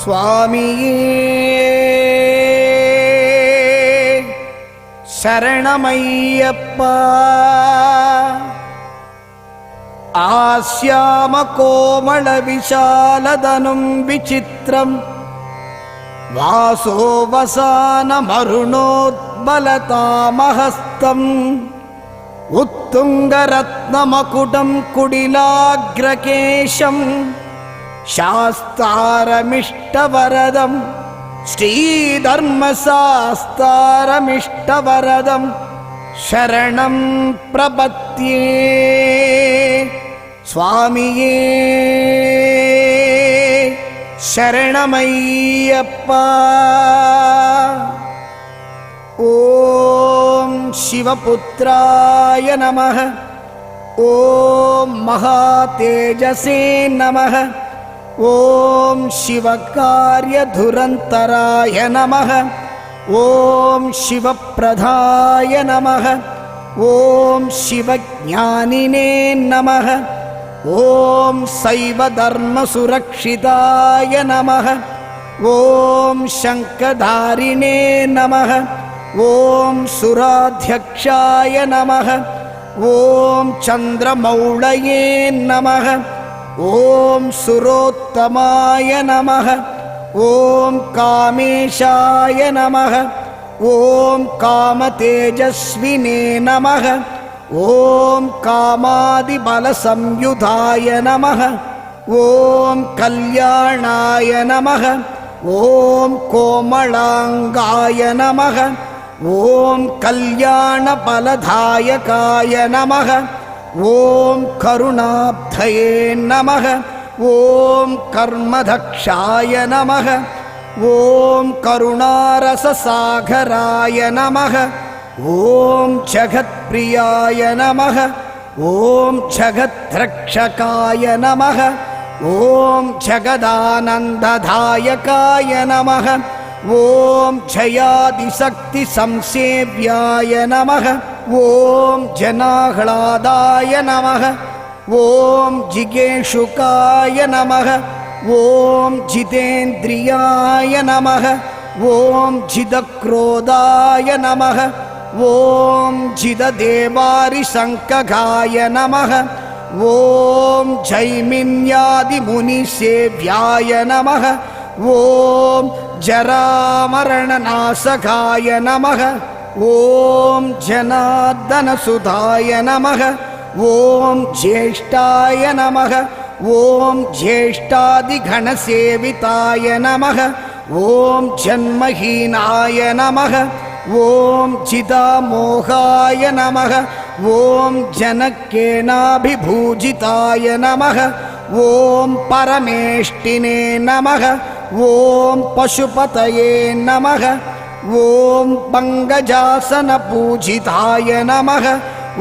சுவாமியே சரணமையப்பா. ஆஸ்யாம கோமள விஷாலதனும் விசித்திரம் வாசோ வசான மருணோத்பலதாமஹஸ்தம் உத்துங்கரத்னமகுடம் குடிலாக்ரகேஷம் சாஸ்தாரமிஷ்டவரதம் ஸ்ரீதர்மசாஸ்தாரமிஷ்டவரதம் சரணம் பிரபத்யே. சுவாமியே சரணமையப்பா. ஓம் சிவபுத்ராய நமः. ஓம் மகாதேஜசே நமः. ஓம் சிவகாரியதுரந்தராய நமः. ஓம் சிவப்பிரதாய நமः. ஓம் சிவஞானினே நமः. ஓம் சைவதர்மசுரக்ஷிதாய நமः. ஓம் சங்கதாரிணே நமः. ஓம் சுராத்யக்ஷாய நமः. ஓம் சந்திரமௌளயே நமः. ஓம் சுரோத்தமாய நமः. ஓம் காமேஷாய நமः. ஓம் காமதேஜஸ்வினே நமः. ஓம் காமாதிபலசம்யுதாய நமः. ஓம் கல்யாணாய நமः. ஓம் கோமளாங்காய நமः. ஓம் கல்யாணபலதாயகாய நமः. ஓம் கருணாப்தயே நமः. ஓம் கர்மதக்ஷாய நமः. ஓம் கருணாரசசாகராய நமः. ஓம் ஜகத்பிரியாய நமः. ஓம் ஜகத்ரக்ஷகாய நமः. ஓம் ஜகதானந்ததாயகாய நமः. ஓம் ஜயாதிசக்தி சம்சேவ்யாய நமः. ஓம் ஜனாஹ்லாதாய நமः. ஓம் ஜிகேஷுகாய நமः. ஓம் ஜிதேந்திரியாய நமः. ஓம் ஜிதக்ரோதாய நமः. ஓம் ஜிததேவாரிசங்ககாய நமः. ஓம் ஜைமின்யாதிமுனிசேவ்யாய நமः. ஓம் ஜராமரணநாசகாய நமः. ஓம் ஜனார்தனசுதாய நமः. ஓம் ஜேஷ்டாய நமः. ஓம் ஜேஷ்டாதிகணசேவிதாய நமः. ஓம் ஜன்மஹீனாய நமः. ஓம் ஜிதாமோகாய நமः. ஓம் ஜனக்கேனாபிபூஜிதாய நமः. ஓம் பரமேஷ்டினே நமः. ஓம் பசுபதயே நமः. ஓம் பங்கஜாசனபூஜிதாய நமः.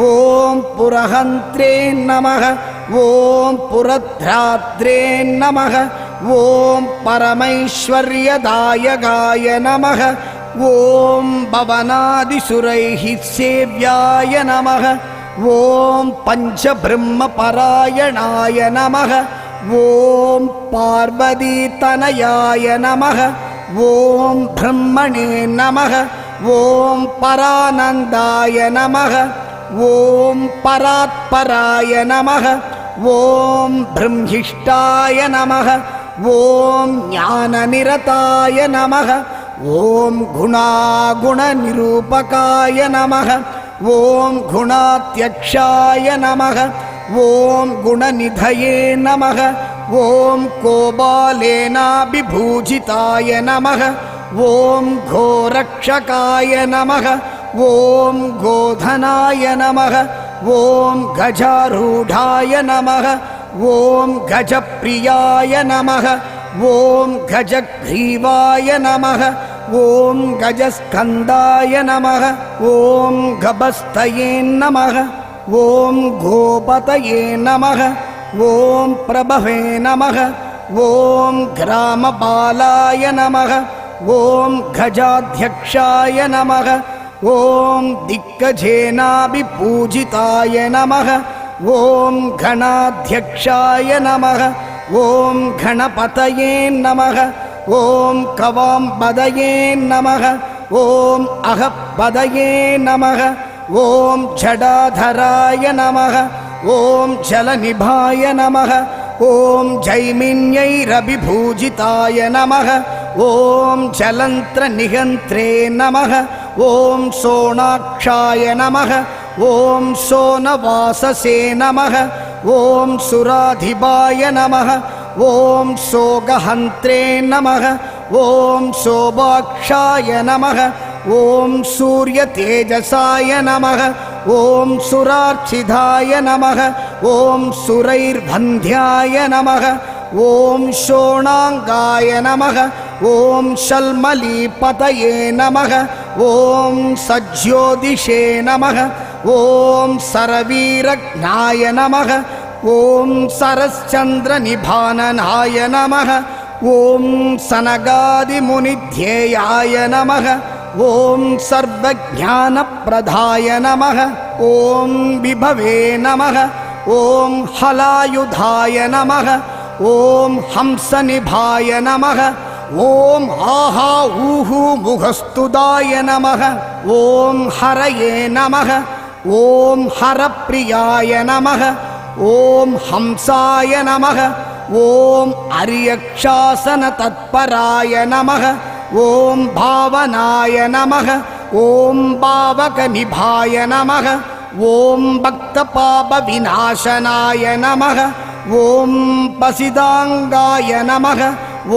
ஓம் புரஹந்த்ரே நமः. ஓம் புரத்ராத்ரே நமः. ஓம் பரமைஸ்வர்யதாயகாய நமः. ஓம் பவனாதிசுரைः சேவ்யாய நமः. ஓம் பஞ்சபிரம்மபராயணாய நமः. ஓம் பார்வதீதனயாய நமः. ஓம் பிரம்மணே நமः. ஓம் பரானந்தாய நமः. ஓம் பராத்பராய நமः. ஓம் பிரம்மிஷ்டாய நமः. ஓம் ஞானநிரதாய நமः. ஓம் குணாகுணநிரூபகாய நமः. ஓம் குணாத்யக்ஷாய நமः. ஓம் குணநிதயே நமः. ஓம் கோபாலேனாபிபூஜிதாய நமः. ஓம் கோரக்ஷகாய நமः. ஓம் கோதனாய நமः. ஓம் கஜாரூடாய நமः. ஓம் கஜப்பிரியாய நமः. ஓம் கஜக்ரீவாய நமः. ஓம் கஜஸ்கந்தாய நமः. ஓம் கபஸ்தயே நமः. ஓம் கோபதயே நமः. ஓம் பிரபவே நமः. ஓம் கிராமபாலாய நமः. ஓம் கஜாத்யக்ஷாய நமः. ஓம் திக்கஜேனாபிபூஜிதாய நமः. ஓம் கணாத்யக்ஷாய நமः. ஓம் கணபதயே நமः. ॐ कवाम्बदये नमः ॐ अहपदये नमः ॐ जडाधराय नमः ॐ जलनिभाय नमः ॐ जैमिन्यैरभिभूजिताय नमः ॐ जलन्त्रनिहन्त्रे नमः ॐ सोणाक्षाय नमः ॐ सोनवाससे नमः ॐ सुराधिपाय नमः ॐ सोगहन्त्रे नमः ॐ सोबाक्षाय नमः ॐ सूर्यतेजसाय नमः ॐ सुरार्चिताय नमः ॐ सुरैर्वन्ध्याय नमः ॐ शोणाङ्गाय नमः ॐ शल्मलीपतये नमः ॐ सज्योतिषे नमः ॐ सरवीरज्ञाय नमः ॐ सरश्चन्द्रनिभाननाय नमः ॐ सनगादिमुनिध्येयाय नमः ॐ सर्वज्ञानप्रदाय नमः ॐ विभवे नमः ॐ हलायुधाय नमः ॐ हंसनिभाय नमः ॐ आहा ऊहु मुखस्तुदाय नमः ॐ हरये नमः ॐ हरप्रियाय नमः ॐ हंसाय नमः ॐ अर्यक्षासनतत्पराय नमः ॐ भावनाय नमः ॐ पावकनिभाय नमः ॐ भक्तपापविनाशनाय नमः ॐ पसिदाङ्गाय नमः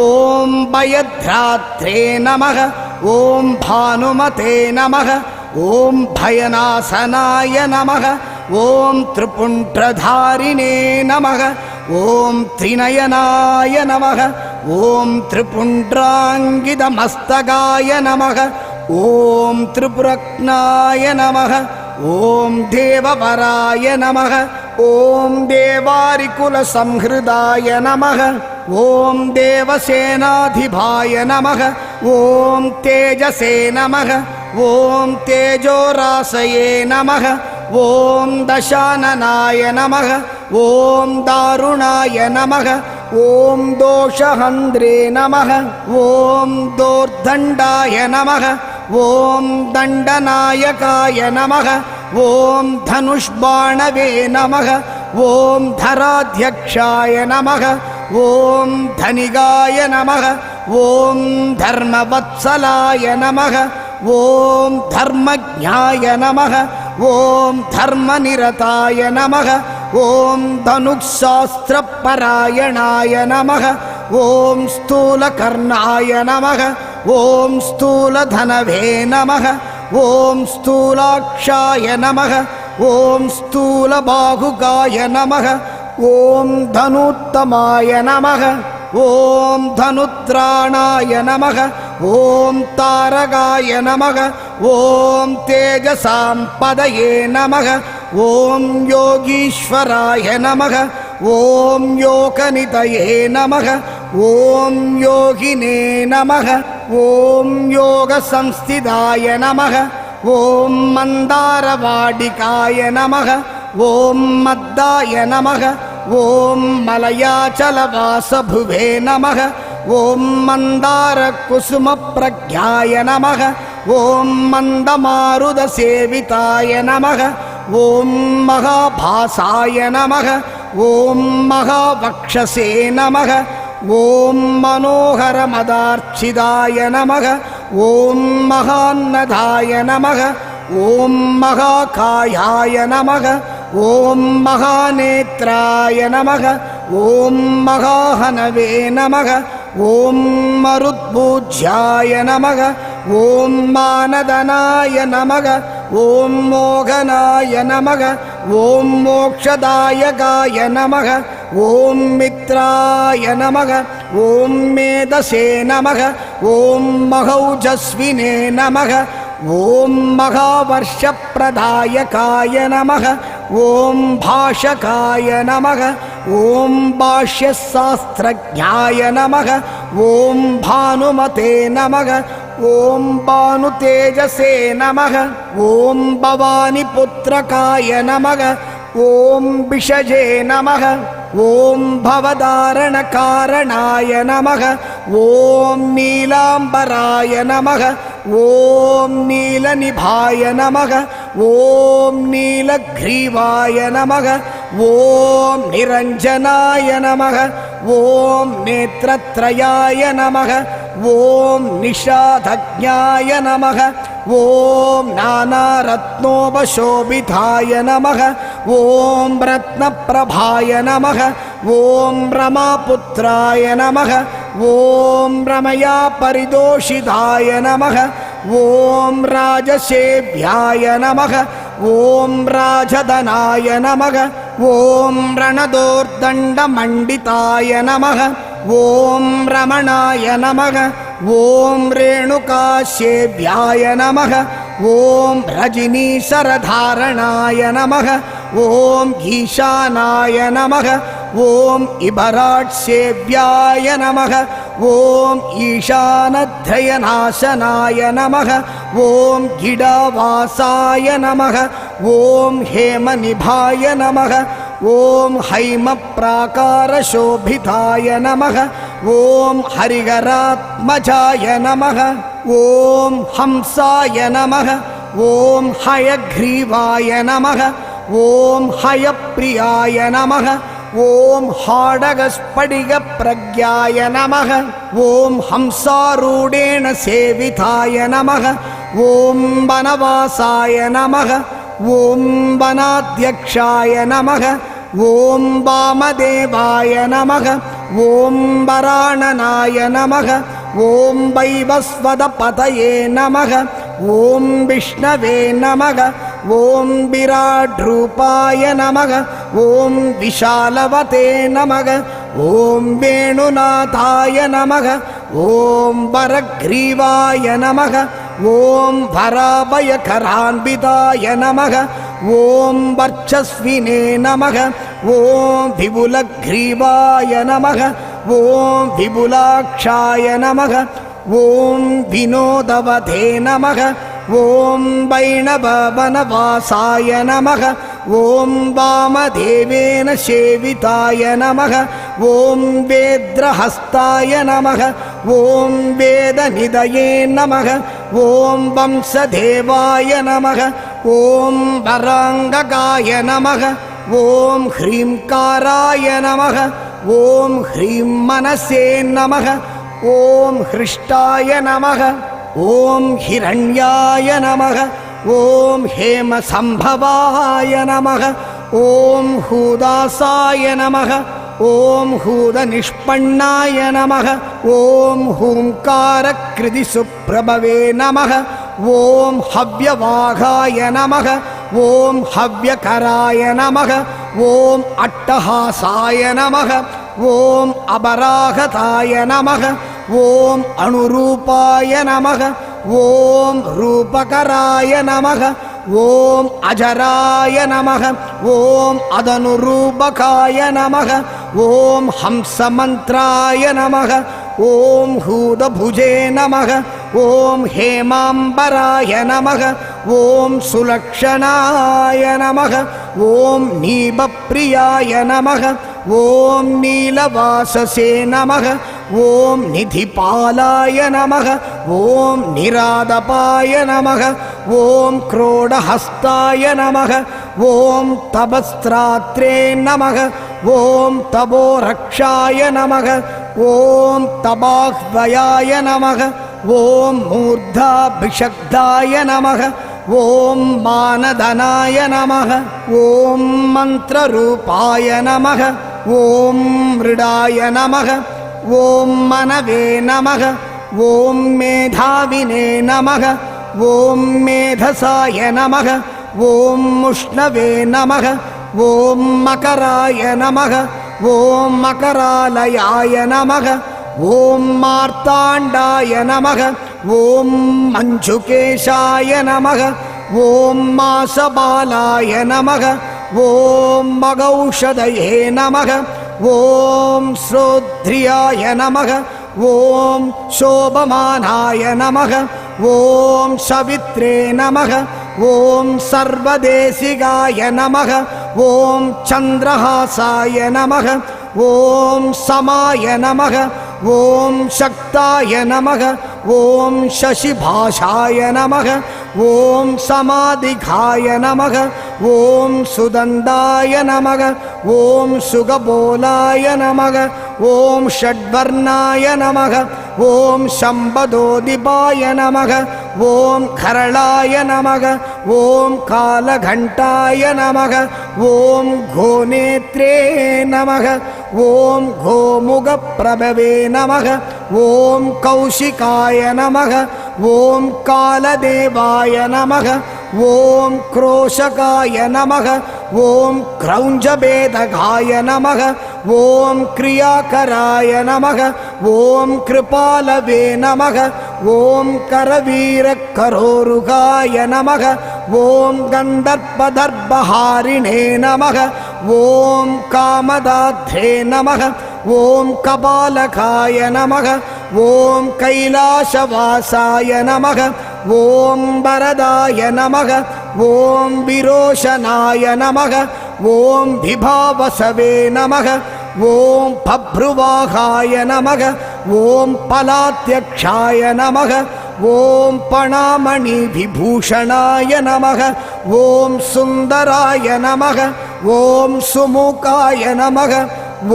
ॐ भयद्रात्रे नमः ॐ भानुमते नमः ॐ भयनाशनाय नमः ॐ त्रिपुण्ड्रधारिणे नमः ॐ त्रिनयनाय नमः ॐ त्रिपुण्ड्राङ्गितमस्तकाय नमः ॐ त्रिपुरज्ञाय नमः ॐ देववराय नमः ॐ देवारिकुलसंहृदाय नमः ॐ देवसेनाधिपाय नमः ॐ तेजसे नमः ॐ तेजोरासये नमः ॐ दशाननाय नमः ॐ दारुणाय नमः ॐ दोषहन्द्रे नमः ॐ दोर्दण्डाय नमः ॐ दण्डनायकाय नमः ॐ धनुष्बाणवे नमः ॐ धराध्यक्षाय नमः ॐ धनिगाय नमः ॐ धर्मवत्सलाय नमः ॐ धर्मज्ञाय नमः ॐ धर्मनिरताय नमः ॐ धनुःशास्त्रपरायणाय नमः ॐ स्थूलकर्णाय नमः ॐ स्थूलधनवे नमः ॐ स्थूलाक्षाय नमः ॐ स्थूलबाहुकाय नमः ॐ धनुत्तमाय नमः ॐ धनुत्राणाय नमः ॐ तारकाय नमः ॐ तेजसां पदये नमः ॐ योगीश्वराय नमः ॐ योगनितये नमः ॐ योगिने नमः ॐ योगसंस्थिताय नमः ॐ मन्दारवाटिकाय नमः ॐ मद्दाय नमः ॐ मलयाचलवासभुवे नमः ॐ मन्दारकुसुमप्रज्ञाय नमः ॐ मन्दमारुतसेविताय नमः ॐ महाभासाय नमः ॐ महावक्षसे नमः ॐ मनोहरमदार्चिताय नमः ॐ महान्नदाय नमः ॐ महाकायाय नमः ॐ महानेत्राय नमः ॐ महाहनवे नमः ॐ मरुत्पूज्याय नमः ॐ मानदनाय नमः ॐ मोहनाय नमः ॐ मोक्षदायकाय नमः ॐ मित्राय नमः ॐ मेधसे नमः ॐ महौजस्विने नमः ॐ महावर्षप्रदायकाय नमः ॐ भाषकाय नमः ॐ भाष्यशास्त्रज्ञाय नमः ॐ भानुमते नमः ॐ भानुतेजसे नमः ॐ भवानीपुत्रकाय नमः ॐ विषजे नमः ॐ भवदारणकारणाय नमः ஓம் நீலாம்பராய நமக ஓம் நீலநிபாய நமக ஓம் நீலக்ரீவாய நமக ஓம் நிரஞ்சனாய நமக ஓம் நேத்ரத்ரயாய நமக ஓம் நிஷாதஜ்ஞாய நமக ஓம் நானாரத்னோபசோபிதாய நமக ஓம் ரத்னப்ரபாய நமக ஓம் ரமாபுத்ராய நமக ஓம் ரமயா பரிதோஷிதாய நமக ஓம் ராஜசேவ்யாய நமக ஓம் ராஜதனாய நமக ஓம் ரணதோர்தண்டமண்டிதாய நமக ஓம் ரமணாய நமக ஓம் ரேணுகாசேவ்யாய நமக ஓம் ரஜினீசரதாரணாய நமக ஓம் ஈசானாய நமக ஓம் இபராட் சேவ்யாய நமக ஓம் ஈசானத்ரயநாசனாய நமக ஓம் கிடாவாசாய நமக ஓம் ஹேமநிபாய நமக ஓம் ஹைமப்ராகாரசோபிதாய நமக ஓம் ஹரிகராத்மஜாய நமக ஓம் ஹம்சாய நமக ஓம் ஹயக்ரீவாய நமக ஓம் ஹயப்பிரியாய நமக ஓம் ஹாடகஸ்படிக பிரக்யாய நமக ஓம் ஹம்சாரூடேன சேவிதாய நமக ஓம் வனவாசாய நமக ஓம் வனாத்யக்ஷாய நமக ஓம் வாமதேவாய நமக ஓம் வராணனாய நமக ஓம் வைவஸ்வதபதயே நமக ஓம் விஷ்ணவே நமக ஓம் விராட்ரூபாய நமக ஓம் விஷாலவதே நமக ஓம் வேணுநாதாய நமக ஓம் வரக்ரீவாய நமக ஓம் வராபயகரான்விதாய நமக ஓம் வர்ச்சஸ்வினே நமக ஓம் விபுலக்ரீவாய நமக ஓம் விபுலாக்ஷாய நமக ஓம் வினோதவதே நமக ஓம் வைணவவனவாசாய நமக ஓம் வாமதேவேன சேவிதாய நமக ஓம் வேத்ரஹஸ்தாய நமக ஓம் வேதநிதயே நமக ஓம் வம்சதேவாய நமக ஓம் வராங்ககாய நமக ஓம் ஹ்ரீம்காராய நமக ஓம் ஹ்ரீம் மனசே நமக ஓம் ஹ்ருஷ்டாய நமக ஓம் ஹிரண்யாய நமக ஓம் ஹேமசம்பவாய நமக ஓம் ஹூதாசாய நமக ஓம் ஹூதநிஷ்பண்ணாய நமக ஓம் ஹூங்காரக்ருதி சுப்ரபவே நமக ஓம் ஹவ்யவாகாய நமக ஓம் ஹவ்யகராய நமக ஓம் அட்டஹாசாய நமக ஓம் அபராகதாய நமக ஓம் அனுரூபாய நமக ஓம் ரூபகராய நமக ஓம் அஜராய நமக ஓம் அதனுரூபகாய நமக ஓம் ஹம்சமந்த்ராய நமக ஓம் ஹூதபுஜே நமக ஓம் ஹேமாம்பராய நமக ஓம் சுலக்ஷணாய நமக ஓம் நீபப்ரியாய நமக ஓம் நீலவாசசே நமக ஓம் நிதிபாலாய நமக ஓம் நிராதபாய நமக ஓம் क्रोडहस्ताय नमः ओम तपस्त्रात्रे नमः ओम तपोरक्षाय नमः ओम तबाह्वयाय नमः ओम मूर्धाभिषग्धाय नमः ओम मानधनाय नमः ओम मंत्ररूपाय नमः ओम मृडाय नमः ओम मनवे नमः ओम मेधाविने नमः ओम मेधसाय नमः ओम मुष्णवे नमः ओम मकराय नमः ओम मकरालयाय नमः ओम मार्ताण्डाय नमः ओम मंजुकेशाय नमः ओम मासबालाय नमः ओम मगौषधये नमः ओम श्रोध्रियाय नमः ओम शोभमानाय नमः ओम सवित्रे नमः ओम सर्वदेशिगाय नमः ओम चंद्रहासाय नमः ओम समाय नमः ஓம் சக்தாய நமக ஓம் சசிபாஷாய நமக ஓம் சமாதிகாய நமக ஓம் சுதந்தாய நமக ஓம் சுகபோலாய நமக ஓம் ஷட்வர்ணாய நமக ஓம் சம்பதோதிபாய நமக ஓம் கரளாய நமக ஓம் காலகண்டாய நமக ஓம் கோநேத்ரே நமக ஓம் கோமுகப்பிரபவே நமக ஓம் கௌஷிகாய நமக ஓம் காலதேவாய நமக ஓம் क्रोशकाय नमः ओम क्रौञ्जभेदकाय नमः ओम क्रियाकराय नमः ओम कृपालवे नमः ओम करवीरकरोरुगाय नमः ओम गन्धर्पदर्पहारिणे नमः ओम कामदात्रे नमः ओम कपालकाय नमः ओम कैलासवासाय नमः ओम वरदाय नमः ओम विरोशनाय नमः ओम विभावसवे नमः ओम बभ्रुवाहाय नमः ओम पलात्यक्षाय नमः ओम पणामणि विभूषणाय नमः ओम सुंदराय नमः ओम सुमुखाय नमः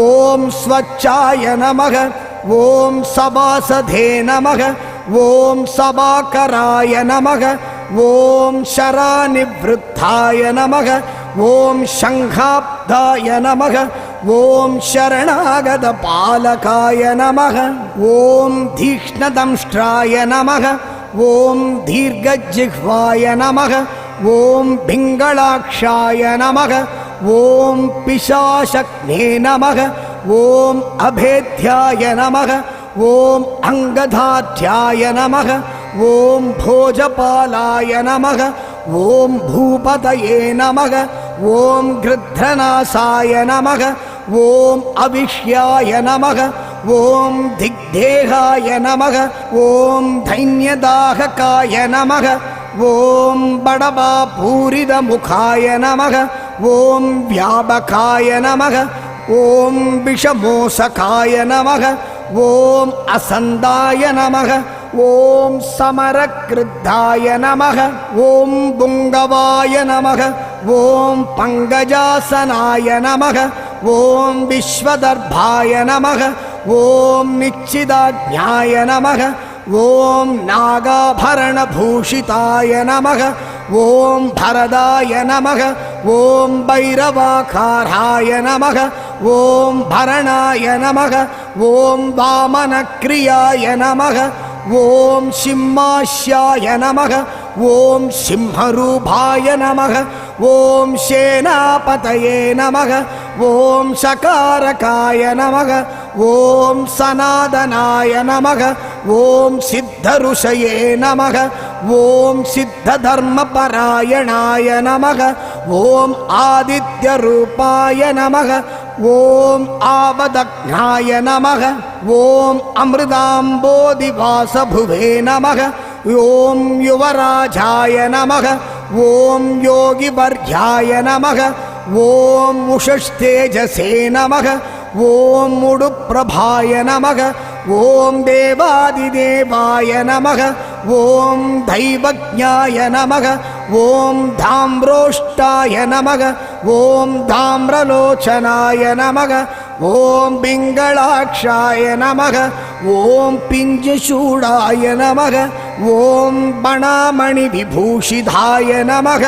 ओम स्वच्छाय नमः ओम सभासधे नमः ओम सभाकराय नमः ओम शरानिवृत्ताय नमः ओम शंखाब्दाय नमः ओम शरणागतपालकाय नमः ओम तीक्ष्णदंष्ट्राय नमः ओम दीर्घजिह्वाय नमः ओम पिंगलाक्षाय नमः ओम पिशाचक्ने नमः ओम अभेद्याय नमः ओम अंगधाध्याय नमः ओम भोजपालाय नमः ओम भूपतये नमः ओम गृध्रनासाय नमः ओम अविष्याय नमः ओम दिग्देहाय नमः ओम धैन्यदाहकाय नमः ओम बडवापूरितमुखाय नमः ओम व्यापकाय नमः ओम विषमोसकाय नमः ओम असंदाय नमः ओम समरक्रुद्धाय नमः ओम पुंगवाय नमः ओम पंकजासनाय नमः ओम विश्वदर्भाय नमः ओम निश्चिदाज्ञाय नमः ओम नागाभरणभूषिताय नमः ओम भरदाय नमः ओम भैरवाकाराय नमः ओम भरणाय नमः ओम वामनक्रियाय नमः ओम सिंहास्याय नमः ओम सिंहरूपाय नमः ओम सेनापतये नमः ओम सकारकाय नमः ओम सनातनाय नमः ओम सिद्धऋषये नमः ओम सिद्धधर्मपरायणाय नमः ओम आदित्यरूपाय नमः ओम आवदग्नाय नमः ओम अमृताम्बोधिवासभुवे नमः ओम युवराजाय नमः ओम योगिवर्याय नमः ओम उषस्तेजसे नमः ओम मुडुप्रभाय नमः ओम देवादिदेवाय नमः ओम दैवज्ञाय नमः ओम धाम्रोष्टाय नमः ओम धाम्रलोचनाय नमः ओम पिंगलाक्षाय नमः ओम पिंजशूडाय नमः ओम बणामणि विभूषिताय नमः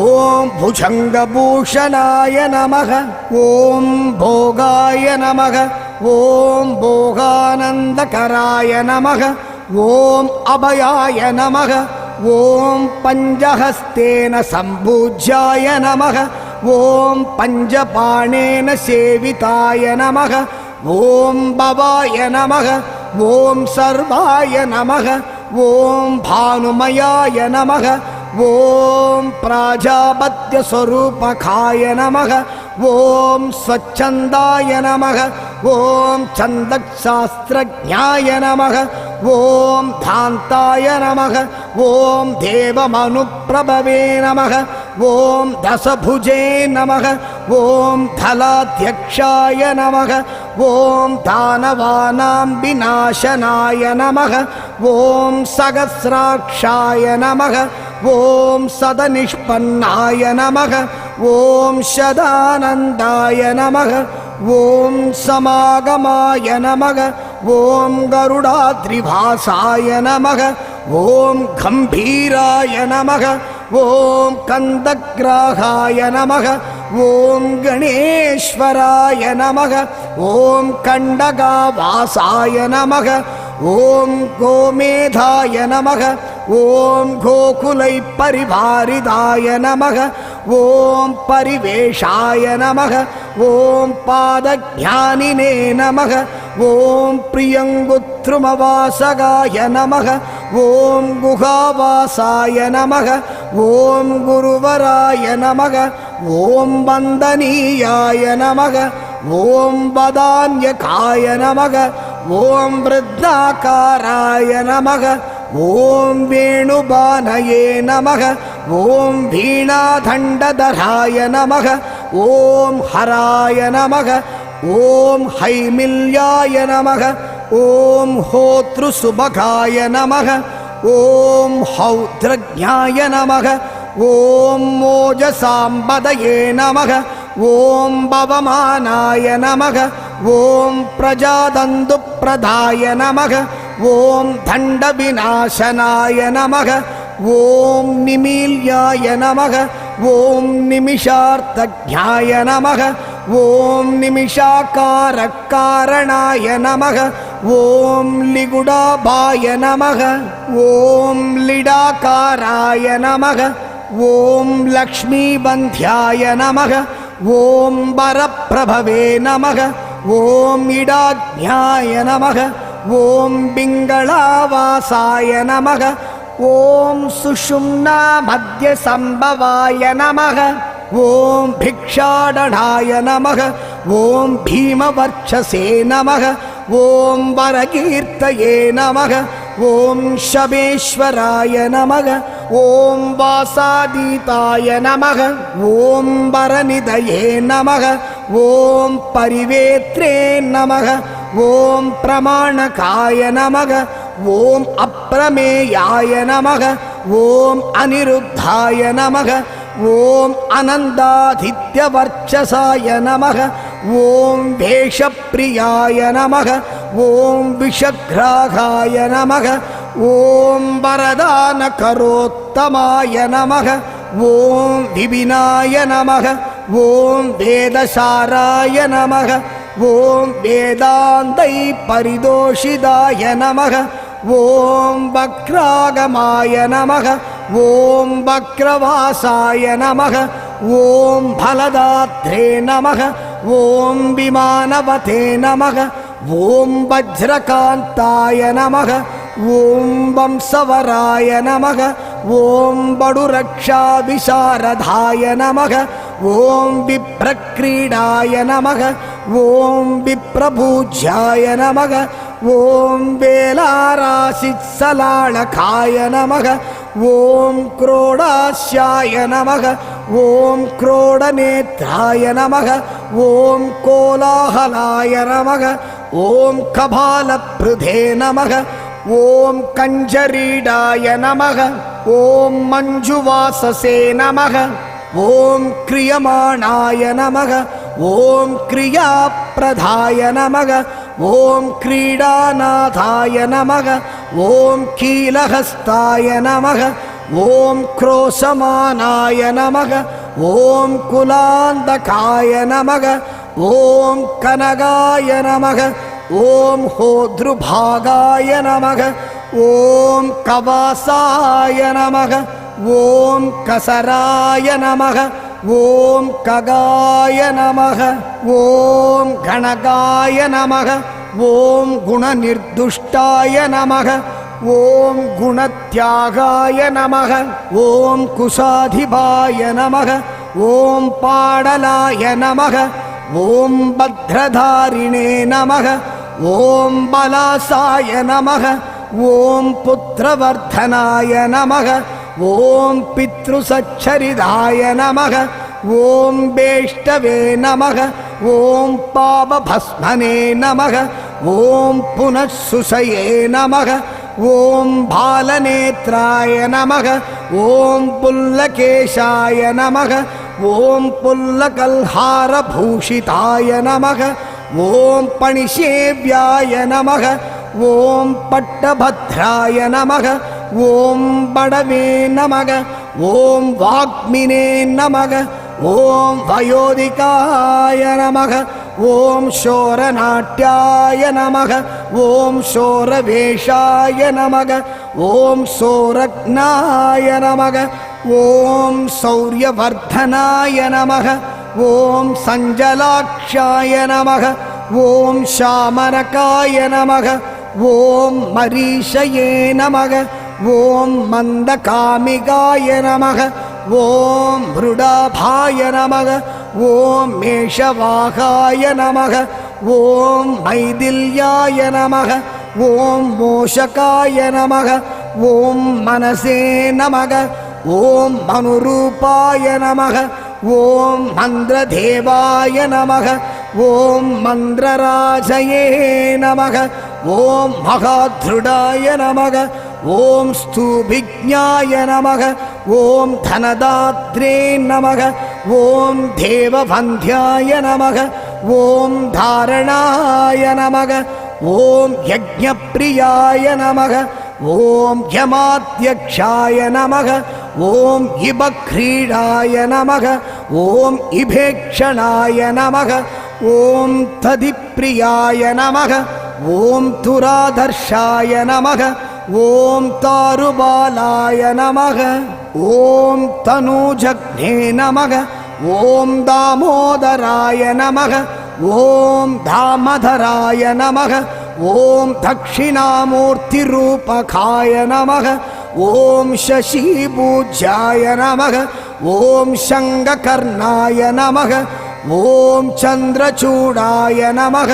ओम भुजंगभूषणाय नमः ओम भोगाय नमः ओम भोगानंदकराय नमः ओम अभयाय नमः ओम पंचहस्तेन संपूज्याय नमः ओम पंचपाणेन सेविताय नमः ओम भवाय नमः ओम सर्वाय नमः ओम भानुमयाय नमः ओम प्राजापत्यस्वरूपकाय नमः ओम स्वच्छंदाय नमः ओम छन्दशास्त्रज्ञाय नमः ओम धान्ताय नमः ओम देवमनुप्रभवे नमः ओम दशभुजे नमः ओम धलाध्यक्षाय नमः ॐ दानवानां विनाशनाय नमः ॐ सहस्राक्षाय नमः ॐ सदनिष्पन्नाय नमः ॐ सदानन्दाय नमः ॐ समागमाय नमः ॐ गरुडाद्रिभासाय नमः ॐ गम्भीराय नमः ॐ कन्दग्राहाय नमः ॐ गणेश्वराय नमः ॐ कण्डगावासाय नमः ॐ गोमेधाय नमः ॐ गोकुलैपरिवारिदाय नमः ॐ परिवेशाय नमः ॐ पादज्ञानिने नमः ॐ प्रियङ्गुत्रुमवासगाय नमः ॐ गुहावासाय नमः ॐ गुरुवराय नमः ॐ वन्दनीयाय नमः ॐ वदान्यकाय नमः ॐ वृद्धाकाराय नमः ॐ वेणुबानये नमः ॐ वीणादण्डधराय नमः ॐ हराय नमः ॐ हैमिल्याय नमः ॐ होतृसुभगाय नमः ॐ हौद्रज्ञाय नमः ॐ मोजसाम्बदये नमः ॐ भवमानाय नमः ॐ प्रजादन्दुप्रदाय नमः ॐ दण्डविनाशनाय नमः ॐ निमील्याय नमः ॐ निमिषार्थज्ञाय नमः ॐ निमिषाकारकारणाय नमः ॐ लिगुडाभाय नमः ॐ लिडाकाराय नमः ॐ लक्ष्मीबन्ध्याय नमः ॐ वरप्रभवे नमः ॐ इडाज्ञाय नमः ॐ पिङ्गळावासाय नमः ॐ सुषुम्ना मध्यसम्भवाय नमः ॐ भिक्षाटनाय नमः ॐ भीमवर्चसे नमः ॐ वरकीर्तये नमः ॐ शबेश्वराय नमः ॐ वासादीताय नमः ॐ वरनिधये नमः ॐ परिवेत्रे नमः ॐ प्रमाणकाय नमः ॐ अप्रमेयाय नमः ॐ अनिरुद्धाय नमः ॐ अनन्दादित्यवर्चसाय नमः ॐ वेषप्रियाय नमः ॐ विषग्राहाय नमः ॐ वरदानकरोत्तमाय नमः ॐ विपिनाय नमः ॐ वेदसाराय नमः ॐ वेदान्तैपरिदोषिताय नमः ॐ वक्रागमाय नमः ॐ वक्रवासाय नमः ॐ फलदात्रे नमः ॐ विमानवते नमः ॐ वज्रकान्ताय नमः ॐ वंशवराय नमः ॐ बडुरक्षाविशारदाय नमः ॐ विप्रक्रीडाय नमः ॐ विप्रपूज्याय नमः ॐ वेलाराशित्सलाळकाय नमः ॐ क्रोडास्याय नमः ॐ क्रोडनेत्राय नमः ॐ कोलाहलाय नमः ॐ कपालपृधे नमः ॐ कञ्जरीडाय नमः ॐ मञ्जुवाससे नमः ॐ क्रियमाणाय नमः ॐ क्रियाप्रदाय नमः ॐ क्रीडानाथाय नमः ॐ कीलहस्ताय नमः ॐ क्रोशमानाय नमः ॐ कुलान्दकाय नमः ॐ कनगाय नमः ॐ होद्रुभागाय नमः ॐ कवासाय नमः ॐ कसराय नमः ॐ कगाय नमः ॐ गणगाय नमः ॐ गुणनिर्दुष्टाय नमः ॐ गुणत्यागाय नमः ॐ कुशाधिपाय नमः ॐ पाडलाय नमः ॐ भद्रधारिणे नमः ॐ बलासाय नमः ॐ पुत्रवर्धनाय नमः ॐ पितृसच्छरिदाय नमः ॐ वेष्टवे नमः ॐ पापभस्मने नमः ॐ पुनःसुषये नमः ॐ बालनेत्राय नमः ॐ पुल्लकेशाय नमः ॐ पुल्लकल्हारभूषिताय नमः ॐ पणिसेव्याय नमः ॐ पट्टभद्राय नमः ॐ बडवे नमः ॐ वाग्मिने नमः ॐ वयोधिकाय नमः ॐ शोरनाट्याय नमः ॐ शोरवेशाय नमः ॐ शोरज्ञाय नमः ॐ शौर्यवर्धनाय नमः ॐ सञ्जलाक्षाय नमः ॐ शामनकाय नमः ॐ मरीषये नमः ॐ मन्दकामिकाय नमः ॐ मृडाभाय नमः ॐ मेषवाहाय नमः ॐ मैदिल्याय नमः ॐ मोषकाय नमः ॐ मनसे नमः ॐ मनुरूपाय नमः ॐ मन्द्रदेवाय नमः ॐ मन्द्रराजये नमः ॐ महाधृडाय नमः ॐ स्तूभिज्ञाय नमः ॐ धनदात्रे नमः ॐ देववन्ध्याय नमः ॐ धारणाय नमः ॐ यज्ञप्रियाय नमः ॐ यमाध्यक्षाय नमः ॐ इबक्रीडाय नमः ॐ इभेक्षणाय नमः ॐ तदिप्रियाय नमः ॐ तुरादर्शाय नमः ॐ तारुबालाय नमः ॐ तनूजघ्ने नमः ॐ दामोदराय नमः ॐ दामधराय नमः ॐ दक्षिणामूर्तिरूपकाय नमः ॐ शशीपूज्याय नमः ॐ शङ्खकर्णाय नमः ॐ चन्द्रचूडाय नमः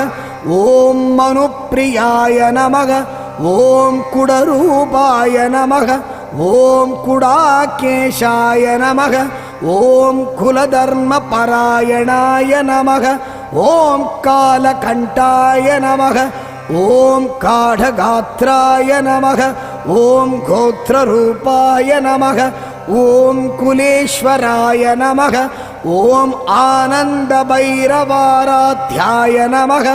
ॐ मनुप्रियाय नमः ॐ कुडरूपाय नमः ॐ कुडाकेशाय नमः ॐ कुलधर्मपरायणाय नमः ॐ कालकण्ठाय नमः ॐ काढगात्राय नमः ॐ गोत्ररूपाय नमः ॐ कुलेश्वराय नमः ॐ आनन्दभैरवाराध्याय नमः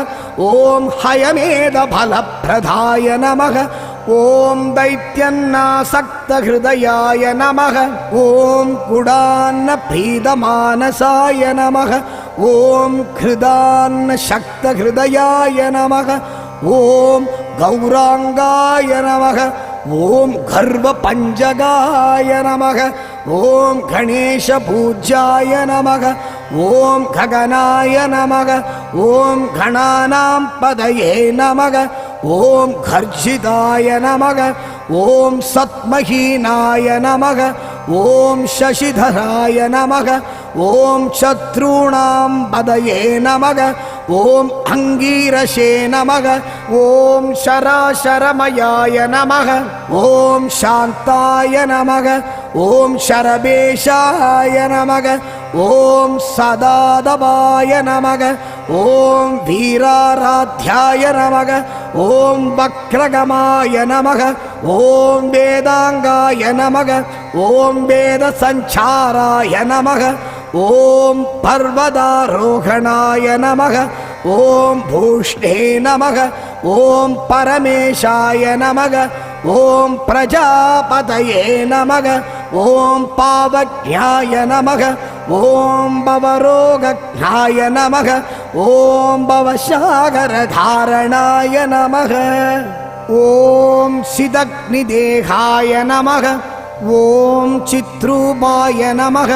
ॐ हयमेधफलप्रदाय नमः ॐ दैत्यन्नासक्तहृदयाय नमः ॐ कुडान्नप्रीतमानसाय नमः ॐ हृदान्नशक्तहृदयाय नमः ॐ गौराङ्गाय नमः ॐ गर्वपञ्चगाय नमः ॐ गणेशपूज्याय नमः ॐ गगनाय नमः ॐ गणानां पदये नमः ॐ गर्जिताय नमः ॐ सत्महीनाय नमः ॐ शशिधराय नमः ॐ शत्रूणां पदये नमः ॐ अङ्गीरसे नमः ॐ शराशरमयाय नमः ॐ शान्ताय नमः ॐ शरभेशाय नमः ॐ सदादवाय नमः ॐ वीराराध्याय नमः ॐ वक्रगमाय नमः ॐ वेदाङ्गाय नमः ॐ वेदसञ्चाराय नमः ॐ पर्वतारोहणाय नमः ॐ भूष्णे नमः ॐ परमेशाय नमः ॐ प्रजापतये नमः ॐ पावज्ञाय नमः ॐ भवरोगज्ञाय नमः ॐ भवसागरधारणाय नमः ॐ सिदग्निदेहाय नमः ॐ चित्रूपाय नमः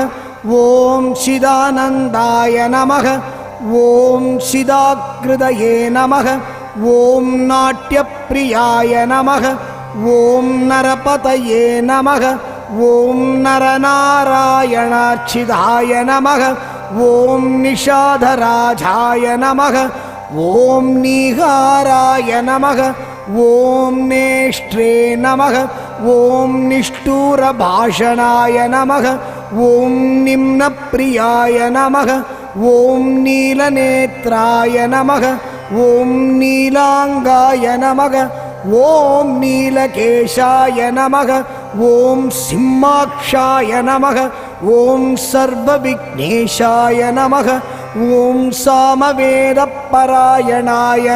ॐ चिदानन्दाय नमः ॐ चिदाकृतये नमः ॐ नाट्यप्रियाय नमः ॐ नरपतये नमः ॐ नरनारायणार्चिताय नमः ॐ निषाधराजाय नमः ॐ नीहाराय नमः ॐ नेष्ट्रे नमः ॐ निष्ठूरभाषणाय नमः ॐ निम्नप्रियाय नमः ॐ नीलनेत्राय नमः ॐ नीलाङ्गाय नमः ॐ नीलकेशाय नमः ॐ सिंहाक्षाय नमः ॐ सर्वविघ्नेशाय नमः ॐ सामवेदपरायणाय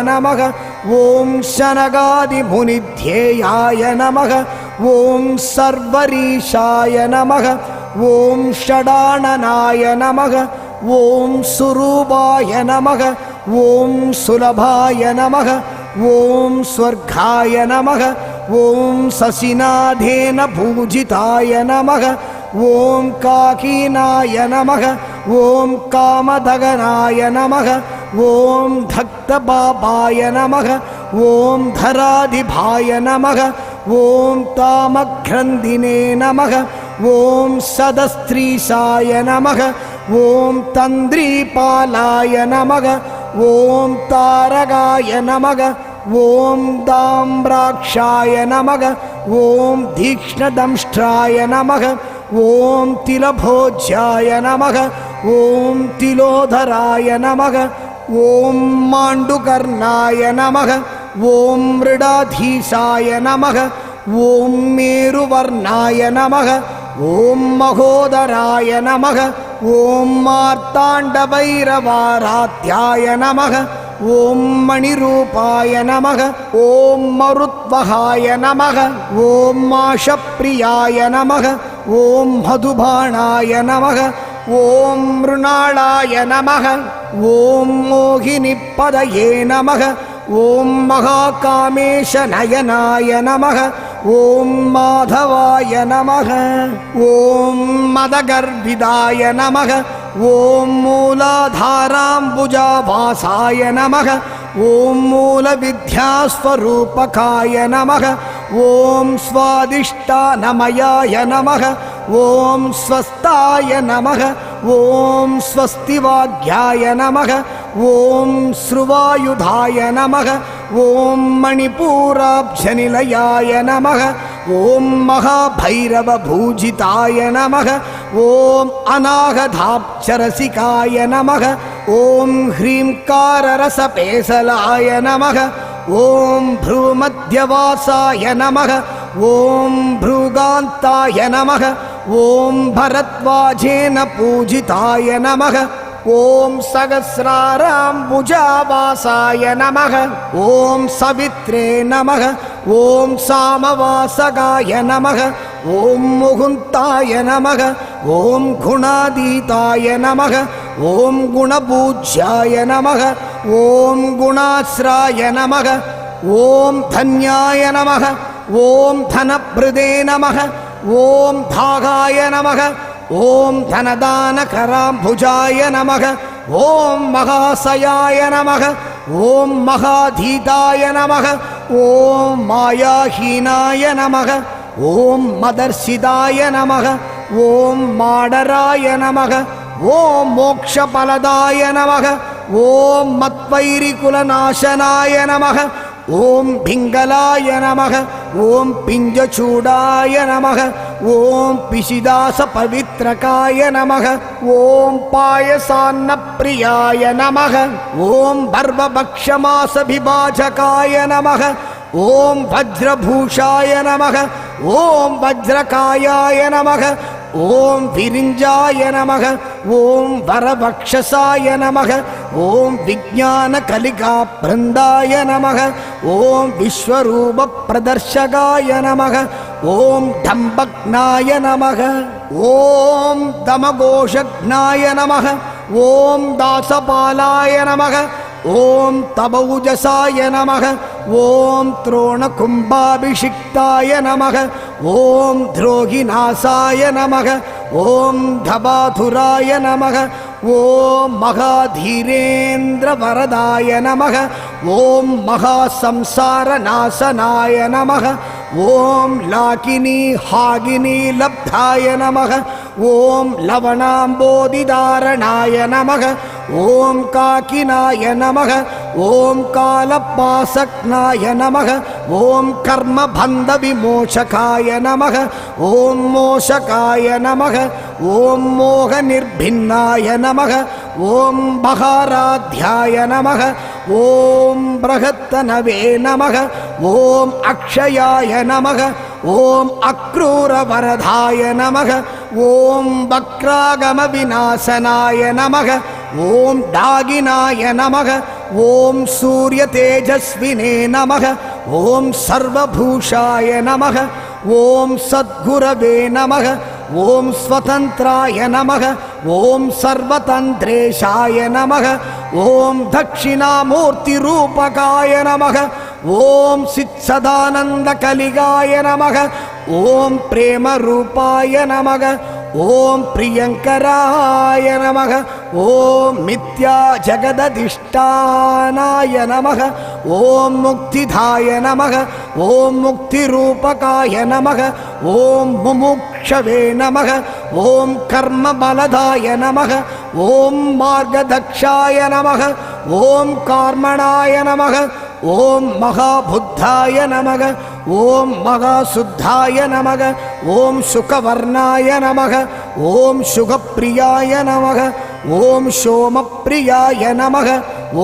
नमः ॐ शनगादिमुनिध्येयाय नमः ॐ सर्वरीशाय नमः ॐ षडाननाय नमः ॐ सुरूपाय नमः ॐ सुलभाय नमः ॐ स्वर्गाय नमः ॐ शशिनाथेन पूजिताय नमः ॐ काकीनाय नमः ॐ कामदगनाय नमः ॐ धक्तबाबाय नमः ॐ धराधिभाय नमः ॐ तामग्रन्थिने नमः ॐ सदस्त्रीशाय नमः ॐ तन्द्रीपालाय नमः ॐ तारकाय नमः ॐ दाम्राक्षाय नमः ॐ तीक्ष्णदंष्ट्राय नमः ॐ तिलभोज्याय नमः ॐ तिलोधराय नमः ॐ माण्डुकर्णाय नमः ॐ मृडाधीशाय नमः ॐ मेरुवर्णाय नमः ॐ महोदराय नमः ॐ मार्ताण्डभैरवाराध्याय नमः ॐ मणिरूपाय नमः ॐ मरुत्वहाय नमः ॐ माषप्रियाय नमः ॐ मधुबाणाय नमः ॐ मृणालाय नमः ॐ मोहिनीपदये नमः ॐ महाकामेशनयनाय नमः ॐ माधवाय नमः ॐ मदगर्भिदाय नमः ॐ मूलाधाराम्बुजावासाय नमः ॐ मूलविद्यास्वरूपकाय नमः ॐ स्वादिष्टानमयाय नमः ॐ स्वस्ताय नमः ॐ स्वस्तिवाग्याय नमः ॐ श्रुवायुधाय नमः ॐ मणिपूराब्जनिलयाय नमः ॐ महाभैरवभूजिताय नमः ॐ अनागधाब्जरसिकाय नमः ॐ ह्रीङ्काररसपेसलाय नमः ॐ भ्रूमध्यवासाय नमः ॐ भृगान्ताय नमः ॐ भरद्वाजेन पूजिताय नमः ॐ सहस्राराम्बुजावासाय नमः ॐ सवित्रे नमः ॐ सामवासगाय नमः ॐ मुकुन्दाय नमः ॐ गुणातीताय नमः ॐ गुणपूज्याय नमः ॐ गुणाश्राय नमः ॐ धन्याय नमः ॐ धनप्रदे नमः ॐ भागाय नमः ॐ धनदानकराम्भुजाय नमः ॐ महाशयाय नमः ॐ महाधीताय नमः ॐ मायाहीनाय नमः ॐ मदर्शिदाय नमः ॐ माडराय नमः ॐ मोक्षफलदाय नमः ॐ मत्वैरिकुलनाशनाय नमः ॐ पिङ्गलाय नमः ॐ पिञ्जचूडाय नमः ॐ पिशिदासपवित्रकाय नमः ॐ पायसान्नप्रियाय नमः ॐ भर्वभक्षमासभिभाजकाय नमः ॐ वज्रभूषाय नमः ॐ वज्रकायाय नमः ॐ विरिञ्जाय नमः ॐ वरवक्षसाय नमः ॐ विज्ञानकलिकावृन्दाय नमः ॐ विश्वरूपप्रदर्शकाय नमः ॐ डम्बग्नाय नमः ॐ दमघोषघ्नाय नमः ॐ दासपालाय नमः ॐ तबौजसाय नमः ॐ त्रोणकुम्भाभिषिक्ताय नमः ॐ द्रोहिनाशाय नमः ॐ धबाधुराय नमः ॐ महाधीरेन्द्रवरदाय नमः ॐ महासंसारनाशनाय नमः ॐ लाकिनी हागिनी लब्धाय नमः ॐ लवणाम्बोधिधारणाय नमः ॐ काकिनाय नमः ॐ कालपासक्नाय नमः ॐ कर्मबन्धविमोचकाय नमः ॐ मोषकाय नमः ॐ मोहनिर्भिन्नाय नमः ஓம் பகாராத்யாய நமக ஓம் பிரகத்தனவே நமக ஓம் அக்ஷயாய நமக ஓம் அக்ரூரவரதாய நமக ஓம் வக்ராகம விநாசனாய நமக ஓம் டாகினாய நமக ஓம் சூரிய தேஜஸ்வினே நமக ஓம் சர்வபூஷாய நமக ஓம் சத்குரவே நமக ஓம் ஸ்வதந்திராய நமக ஓம் சர்வதந்திரேஷாய நமக ஓம் தட்சிணாமூர்த்தி ரூபகாய நமக ஓம் சித்சதானந்த கலிகாய நமக ஓம் பிரேம ரூபாய நமக ஓம் பிரியங்கராய நமக ஓம் மித்யா ஜகததிஷ்டானாய நமக ஓம் முக்திதாய நமக ஓம் முக்தி ரூபகாய நமக ஓம் முமுக்ஷவே நமக ஓம் கர்ம பலதாய நமக ஓம் மார்கதக்ஷாய நமக ஓம் கார்மணாய நமக ஓம் மகாபுத்தாய நமக ஓம் மகாசுத்தாய நமக ஓம் சுகவர்ணாய நமக ஓம் சுகப்பிரியாய நமக ஓம் சோமப்பிரியாய நமக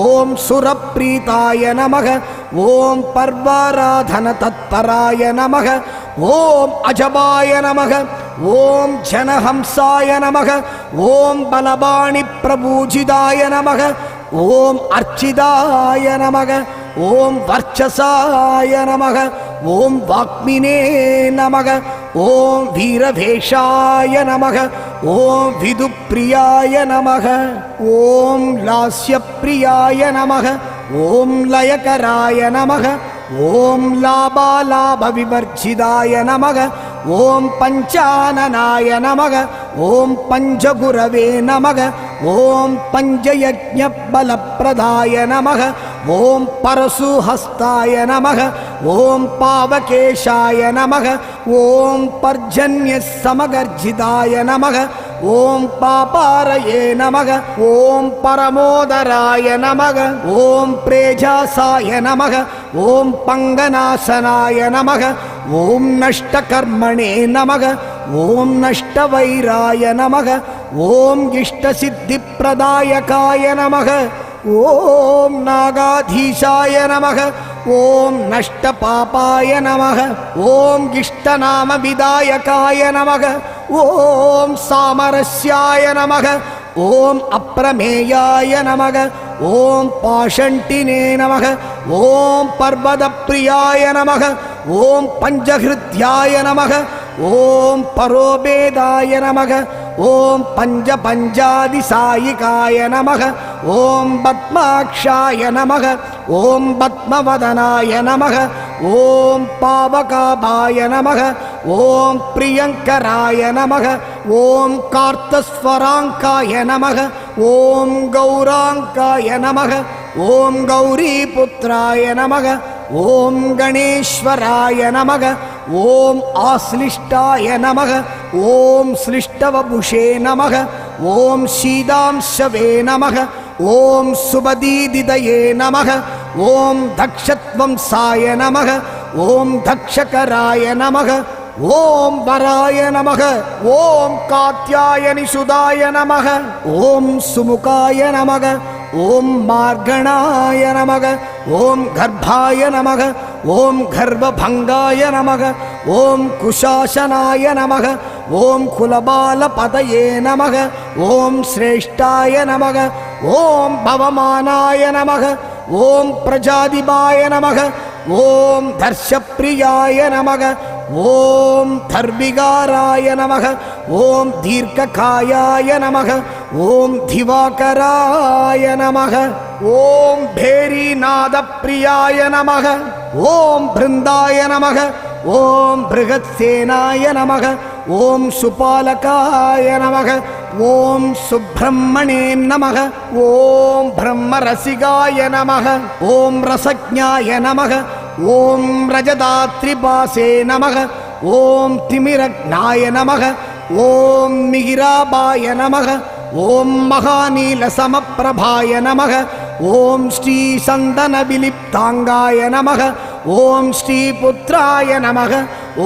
ஓம் சுரப்ரீதாய நமக ஓம் பர்வாராதன தத்பராய நமக ஓம் அஜபாய நமக ஓம் ஜனஹம்சாய நமக ஓம் பலபாணி பிரபூஜிதாய நமக ஓம் அர்ச்சிதாய நமக ஓம் வர்ச்சசாய நமக ஓம் வாக்மினே நமக ஓம் வீரவேஷாய நமக ஓம் விதுப்பிரியாய நமக ஓம் லாஸ்யப்பிரியாய நமக ஓம் லயகராய நமக ஓம் லாபாலாப விவர்ஜிதாய நமக ஓம் பஞ்சானனாய நமக ஓம் பஞ்சகுரவே நமக ஓம் பஞ்சயஜ்ஞ பலப்பிரதாய நமக ஓம் பரசுஹஸ்தாய நமக ஓம் பாவகேஷாய நமக ஓம் பர்ஜன்ய சமகர்ஜிதாய நமக ஓம் பாபாரயே நமக ஓம் பரமோதராய நமக ஓம் பிரேஜாசாய நமக ஓம் பங்கநாசனாய நமக ஓம் நஷ்டகர்மணே நமக ஓம் நஷ்டவைராய நமக ஓம் இஷ்டசித்திப்பிரதாயகாய நமக ஓம் நாகாதீசாய நமக ஓம் நஷ்டபாபாய நமக ஓம் இஷ்டநாம விதாயகாய நமக ஓம் சாமரஸ்யாய நமக ஓம் அப்ரமேயாய நமக ஓம் பாஷண்டினே நமக ஓம் பர்வதப்பிரியாய நமக ஓம் பஞ்சஹிருத்யாய நமக ஓம் பரோபேதாய நமக ஓம் பஞ்சாதிசாயிகாய நமக ஓம் பத்மாக்ஷாய நமக ஓம் பத்மவதனாய நமக ஓம் பாவகாபாய நமக ஓம் பிரியங்கராய நமக ஓம் கார்த்தஸ்வராங்காய நமக ஓம் கௌராங்காய நமக ஓம் கௌரிபுத்ராய நமக ஓம் கணேஸ்வராய நமக ஓம் ஆஸ்லிஷ்டாய நமக ஓம் ஸ்லிஷ்டவபுஷே நமக ஓம் சீதாம்சவே நமக ஓம் சுபதீதிதயே நமக ஓம் தக்ஷத்வம்சாய நமக ஓம் தக்ஷகராய நமக ஓம் வராய நமக ஓம் காத்யாயனி சுதாய நமக ஓம் சுமுகாய நமக ஓம் மார்கணாய நமக ஓம் கர்ப்பாய நமக ஓம் கர்ப்பபங்காய நமக ஓம் குஷாசனாய நமக ஓம் குலபாலபதயே நமக ஓம் சிரேஷ்டாய நமக ஓம் பவமானாய நமக ஓம் பிரஜாதிபாய நமக ஓம் தர்ஷப்பிரியாய நமக ஓம் தர்விகாராய நமக ஓம் தீர்க்ககாயாய நமக ஓம் திவாகராய நமக ஓம் பேரிநாத பிரியாய நமக ஓம் பிருந்தாய நமக ஓம் பிருகத்சேனாய நமக ஓம் சுபாலகாய நமக ஓம் சுப்பிரமணே நமக ஓம் பிரம்மரசிகாய நமக ஓம் ரசஜ்ஞாய நமக ஓம் ரஜதாத்ரிபாசே நமக ஓம் திமிரக்னாய நமக ஓம் மிகிராபாய நமக ஓம் மகாநீலசமப்பிரபாய நமக ஓம் ஸ்ரீ சந்தன விலிப்தாங்காய நமக ஓம் ஸ்ரீ புத்ராய நமக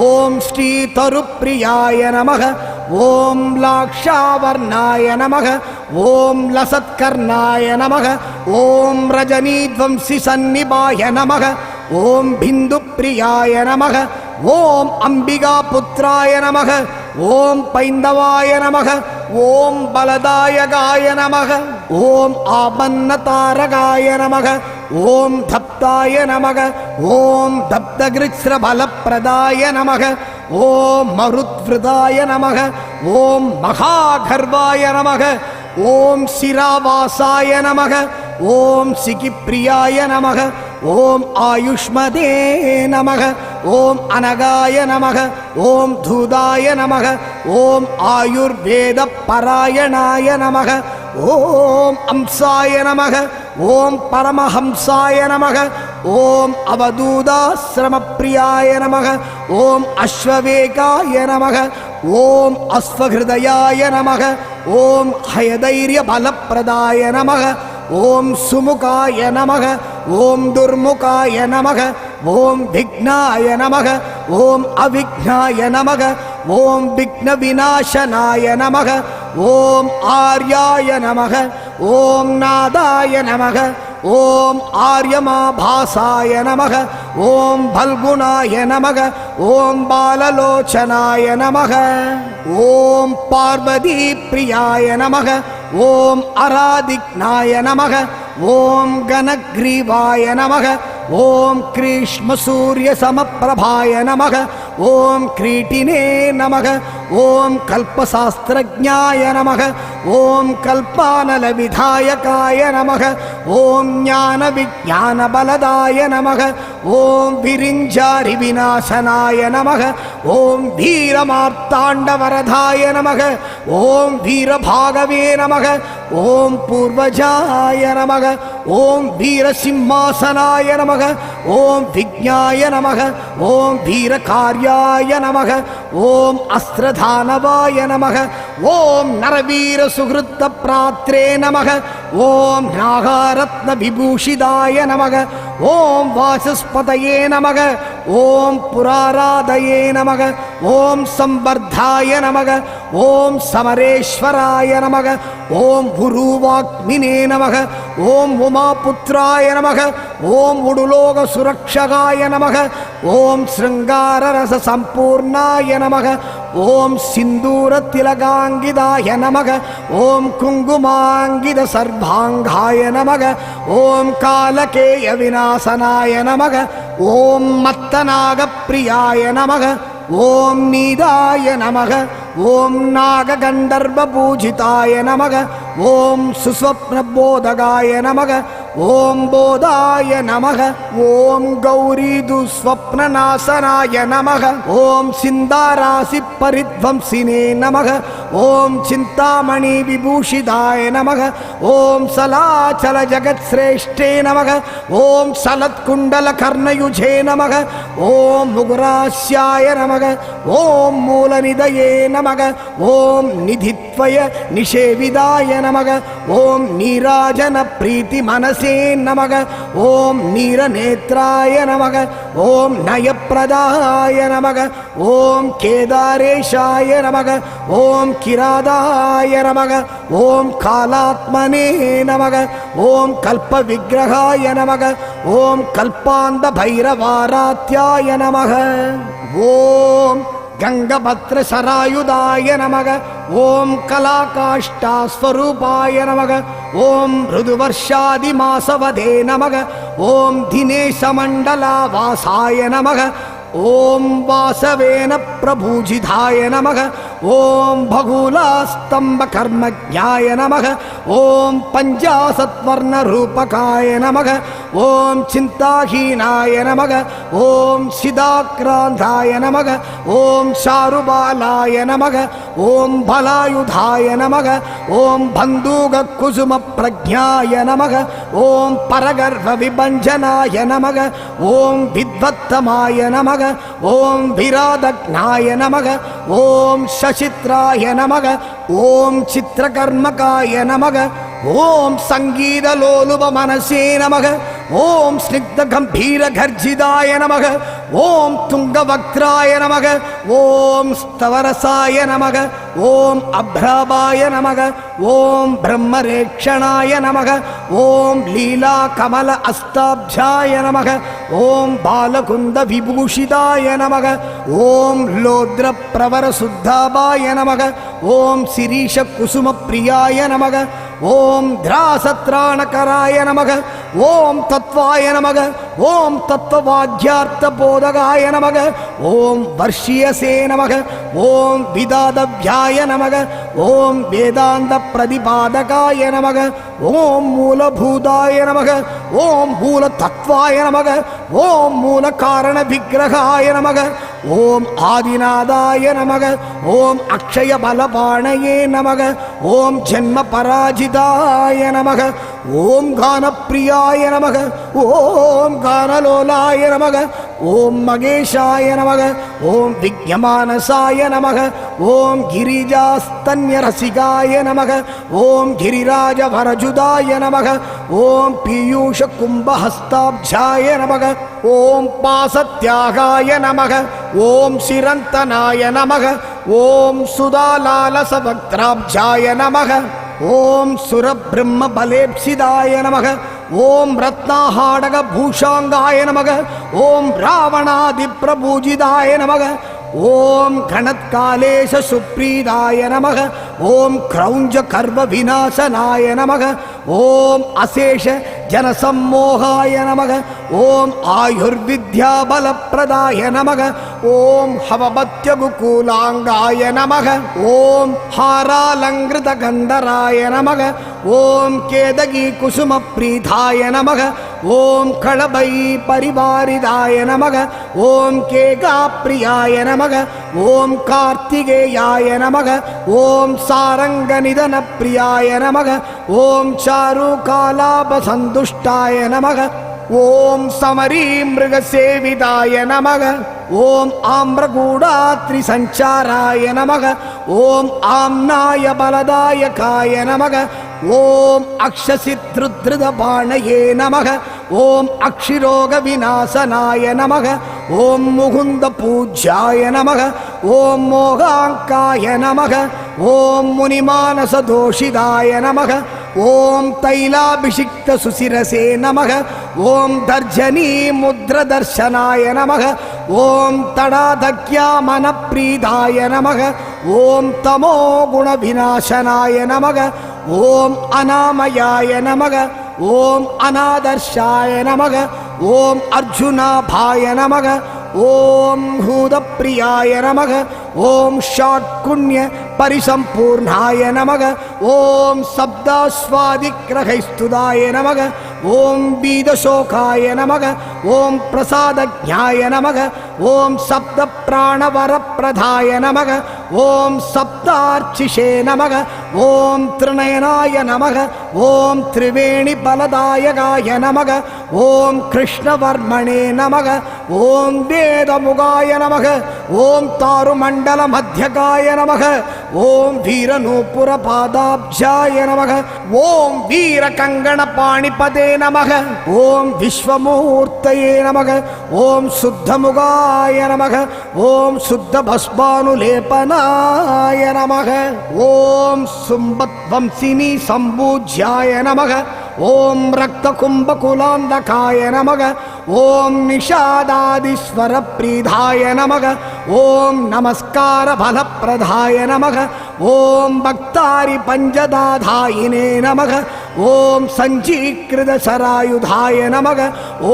ஓம் ஸ்ரீ தருப்பிரியாய நமக ஓம் லாக்ஷாவர்ணாய நமக ஓம் லசத்கர்ணாய நமக ஓம் ரஜனீத்வம்சி சந்நிபாய நமக ஓம் பிந்து பிரியாய நமக ஓம் அம்பிகா புத்ராய நமக ஓம் பைந்தவாய நமக ஓம் பலதாயகாய நமக ஓம் ஆபன்னதாரகாய நமக ஓம் தப்தாய நமக ஓம் தப்தகிருச்ரபலப்பிரதாய நமக ஓம் மருத்விருதாய நமக ஓம் மகாகர்வாய நமக ஓம் சிராவாசாய நமக ஓம் சிகிப்பிரியாய நமக ஓம் ஆயுஷ்மதே நமக ஓம் அனகாய நமக ஓம் தூதாய நமக ஓம் ஆயுர்வேத பராயணாய நமக ஓம் அம்சாய நமக ஓம் பரமஹம்சாய நமக ஓம் அவதூதாஸ்ரமப்பிரியாய நமக ஓம் அஸ்வவேகாய நமக ஓம் அஸ்வஹிருதயாய நமக ஓம் ஹயதைரிய பலப்பிரதாய நமக ஓம் சுமுகாய நமக ஓம் துர்முகாய நமக ஓம் விக்னாய நமக ஓம் அவிக்னாய நமக ஓம் விக்ன விநாசனாய நமக ஓம் ஆர்யாய நமக ஓம் நாதாய நமக ஓம் ஆர்யமாபாசாய நமக ஓம் பல்குணாய நமக ஓம் பாலலோச்சனாய நமக ஓம் பார்வதி பிரியாய நமக ஓம் அராதிக்னாய நமக ஓம் கனக்ரீவாய நமக ஓம் கிருஷ்ண சூரிய சமப்பிரபாய நமக ஓம் கிரீட்டினே நமக ஓம் கல்பசாஸ்திரஜாய நமக ஓம் கல்பானல விதாயகாய நமக ஓம் ஞான விஜான பலதாய நமக ஓம் விரிஞ்சாரி விநாசனாய நமக ஓம் வீரமார்த்தாண்டவரதாய நமக ஓம் வீரபாகவே நமக ஓம் பூர்வஜாய நமக ஓம் வீரசிம்மாசனாய நமக ஓம் விஜ்ஞாய நமக ஓம் வீரகார்யாய நமக ஓம் அஸ்திரதானவாய நமக ஓம் நரவீர சுகிருத்த பிராத்ரே நமக ஓம் நாகாரத்ன விபூஷிதாய நமக ஓம் வாசஸ்பதயே நமக ஓம் புராராதயே நமக ஓம் சம்பர்தாய நமக ஓம் சமரேஸ்வராய நமக ஓம் குருவாக்மினே நமக ஓம் உமாபுத்ராய நமக ஓம் உடுலோக சுரக்ஷகாய நமக ஓம் ஸ்ருங்காரரச சம்பூர்ணாய நமக ஓம் சிந்தூர திலகாங்கிதாய நமக ஓம் குங்குமாங்கித சர்வாங்காய நமக ஓம் காலகேய விநாசனாய நமக ஓம் மத்தநாக பிரியாய நமக ஓம் நீதாய நமக ஓம் நாககண்டர்வ பூஜிதாய நமக ஓம் சுஸ்வப்ன போதகாய நமக ஓம் போதாய நமக ஓம் கௌரி துஸ்வப்னநாசனாய நமக ஓம் சிந்தாராசி பரித்வம்சினே நமக ஓம் சிந்தாமணி விபூஷிதாய நமக ஓம் சலாச்சல ஜகத் சிரேஷ்டே நமக ஓம் சலத்குண்டல கர்ணயுஜே நமக ஓம் முகுராஸ்யாய நமக ஓம் மூலநிதயே நமக ஓம் நிதித்வய நிஷேவிதாய நமக ஓம் நீராஜன பிரீதி மனசே நமக ஓம் நீரநேத்ராய நமக ஓம் நயப்பிரதாய நமக ஓம் கேதாரேஷாய நமக ஓம் கிராதாய நமக ஓம் காலாத்மனே நமக ஓம் கல்ப விக்கிரகாய நமக ஓம் கல்பாந்த பைரவாராத்யாய நமக ஓம் கங்கபத்ர சராயுதாய நமக ஓம் கலாகாஷ்டாஸ்வரூபாய நமக ஓம் ருதுவர்ஷாதி மாசவதே நமக ஓம் தினேசமண்டலாவாசாய நமக ஓம் வாசவேன பிரபூஜிதாய நமக ஓம் பகூலாஸ்தம்ப கர்மஜாய நமக ஓம் பஞ்சாசத்வர்ண ரூபகாய நமக ஓம் சிந்தாஹீனாய நமக ஓம் சிதாக்ராந்தாய நமக ஓம் சாருபாலாய நமக ஓம் பலாயுதாய நமக ஓம் பந்தூக குசும பிரஜாய நமக ஓம் பரகர்வ விபஞ்சனாய நமக ஓம் வித்வத்தமாய நமக ஓம் விராதக்னாய நமக ஓம் சசித்ராய நமக ஓம் சித்திரகர்மகாய நமக ஓம் சங்கீதலோலுப மனசே நமக ஓம் ஸ்னிக்த கம்பீர கர்ஜிதாய நமக ஓம் துங்கவக்த்ராய நமக, ஓம் ஸ்தவரசாய நமக, ஓம் அப்ராபாய நமக, ஓம் பிரம்மரேக்ஷணாய நமக, ஓம் லீலா கமல அஸ்தாப்ஜாய நமக, ஓம் பாலகுந்த விபூஷிதாய நமக, ஓம் லோத்ர பிரவர சுத்தாபாய நமக, ஓம் சிரீஷ குசும பிரியாய நமக, ஓம் திராசத்ராணகராய நமக, ஓம் தத்வாய நமக, ஓம் தத்வவாக்யார்த்த போதகாய நமக, ஓம் வர்ஷியசே நமக, ஓம் விதாதவ்யாய நமக, ஓம் வேதாந்த பிரதிபாதகாய நமக, ஓம் மூலபூதாய நமக, ஓம் மூல தத்வாய நமக, ஓம் மூல காரண விக்கிரகாய நமக, ஓம் ஆதிநாதாய நமக, ஓம் அக்ஷய பலபாணயே நமக, ஓம் ஜென்ம பராஜிதாய நமக, ஓம் கானப்பிரியாய நமக, ஓம் கானலோலாய நமக, ஓம் மகேஷாய நமக, ஓம் விக்ஞமானசாய நமக, ஓம் கிரிஜாஸ்தன்யரசிகாய நமக, ஓம் கிரிராஜ வரஜுதாய நமக, ஓம் பீயூஷ கும்பஹஸ்தாப்ஜாய நமக, ஓம் பாசத்யாகாய நமக, ஓம் சிரந்தனாய நமக, ஓம் சுதாலாலசவக்த்ராப்ஜாய நமக, ஓம் சுரபிரம்ம பலேப்சிதாய நமக, ஓம் ரத்னாஹாடக பூஷாங்காய நமக, ஓம் ராவணாதி பிரபூஜிதாய நமக, ஓம் கணத்காலேஷ சுப்ரீதாய நமக, ஓம் கிரௌஞ்ச கர்வ விநாசனாய நமக, ஓம் அசேஷ ஜனசம்மோகாய நமக, ஓம் ஆயுர்வித்யா பலப்பிரதாய நமக, ஓம் ஹவபத்யகுகூலாங்காய நமக, ஓம் ஹாராலங்கிருத கந்தராய நமக, ஓம் கேதகி குசும பிரீதாய நமக, ஓம் களபை பரிவாரிதாய நமக, ஓம் கேகா பிரியாய நமக, ஓம் கார்த்திகேயாய நமக, ஓம் சாரங்க நிதன பிரியாய நமக, ஓம் சாரு காலாப சந்துஷ்டாய நமக, ஓம் சமரீ மிருக சேவிதாய நமக, ஓம் ஆம்ரகூடாத்ரி சஞ்சாராய நமக, ஓம் ஆம்னாய பலதாயகாய நமக, ஓம் அக்ஷசித்ருத்ருத பாணயே நமக, ஓம் அக்ஷிரோக விநாசனாய நமக, ஓம் முகுந்த பூஜ்யாய நமக, ஓம் மோகாங்காய நமக, ஓம் முனிமானச தோஷிதாய நமக, ஓம் தைலாபிஷிக்த சுசிரசே நமக, ஓம் தர்ஜனீ முத்ர தர்ஷனாய நமக, ஓம் தடாதக்யா மனப்ரீதாய நமக, ஓம் தமோ குண விநாசனாய நமக, ஓம் அநாமயாய நமக, ஓம் அநாதர்ஷாய நமக, ஓம் அர்ஜுனாபாய நமக, ஓம் ஹூதப்பிரியாய நமக, ஓம் ஷாட்குண்ய பரிசம்பூர்ணாய நமக, ஓம் சப்தாஸ்வாதிக்ரகைஸ்துதாய நமக, ஓம் பீதசோகாய நமக, ஓம் பிரசாதஜ்ஞாய நமக, ஓம் சப்த பிராணவரப்பிரதாய நமக, ஓம் சப்தார்ச்சிஷே நமக, ஓம் திருநயனாய நமக, ஓம் திரிவேணி பலதாயகாய நமக, ஓம் கிருஷ்ணவர்மணே நமக, ஓம் வேதமுகாய நமக, ஓம் தாருமண்டல மத்தியகாய நமக, ஓம் வீரநூபுர பாதாப்ஜாய நமக, ஓம் வீர கங்கண பாணிபதே நமக, ஓம் விஸ்வமூர்த்தயே நமக, ஓம் சுத்தமுகாய நமக, ஓம் சுத்த பஸ்மானுலேபனாய நமக, ஓம் சும்பத்வம்சினி சம்பூஜ்யாய நமக, ஓம் ரக்த கும்பகுலாந்தகாய நமக, ஓம் நிஷாதாதீஸ்வர பிரீதாய நமக, ஓம் நமஸ்கார பலப்பிரதாய நமக, ஓம் பக்தாரி பஞ்சதாதாயினே நமக, ஓம் சஞ்சீகிருத சராயுதாய நமக,